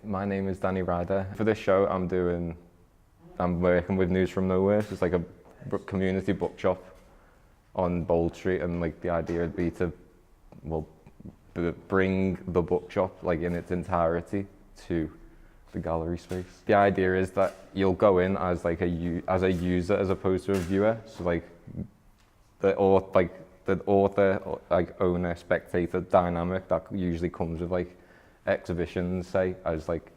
My name is Ryder. For this show, I'm working with News from Nowhere. So it's like a community bookshop on Bold Street, and like the idea would be to, well, bring the bookshop like in its entirety to the gallery space. The idea is that you'll go in as like as a user as opposed to a viewer. So like the author, like owner, spectator dynamic that usually comes with like exhibitions, say, as like,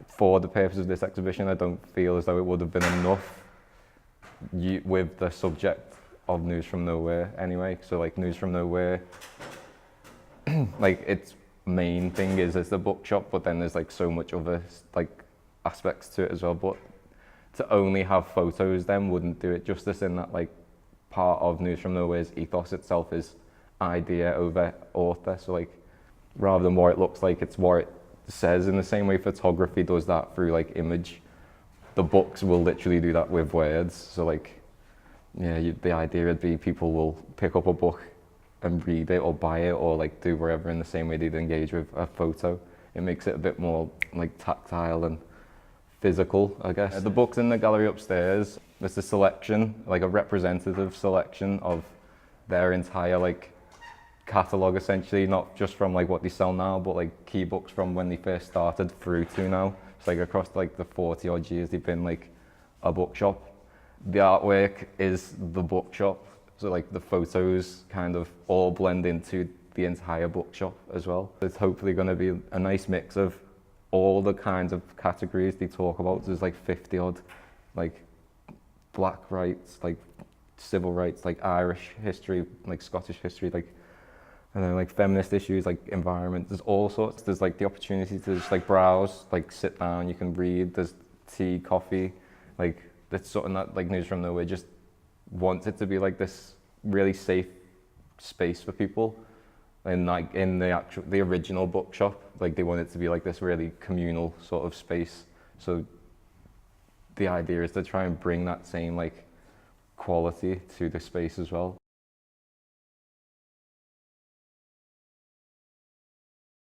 for the purpose of this exhibition, I don't feel as though it would have been enough with the subject of News from Nowhere anyway. So like News from Nowhere, like its main thing is the bookshop, but then there's like so much other like aspects to it as well. But to only have photos then wouldn't do it justice, in that like part of News from Nowhere's ethos itself is idea over author. So like, rather than what it looks like, it's what it says. In the same way photography does that through like image, the books will literally do that with words. So like, yeah, the idea would be people will pick up a book and read it or buy it or like do whatever in the same way they'd engage with a photo. It makes it a bit more like tactile and physical, I guess. The books in the gallery upstairs, there's a selection, like a representative selection of their entire like catalogue, essentially, not just from like what they sell now, but like key books from when they first started through to now. It's like across like the 40 odd years they've been like a bookshop. The artwork is the bookshop, so like the photos kind of all blend into the entire bookshop as well. It's hopefully going to be a nice mix of all the kinds of categories they talk about. There's like 50 odd, like black rights, like civil rights, like Irish history, like Scottish history, like, and then like feminist issues, like environment. There's all sorts. There's like the opportunity to just like browse, like sit down, you can read. There's tea, coffee, like that's something that like News from Nowhere just wants it to be like this really safe space for people. And like in the original bookshop, like they want it to be like this really communal sort of space. So the idea is to try and bring that same like quality to the space as well.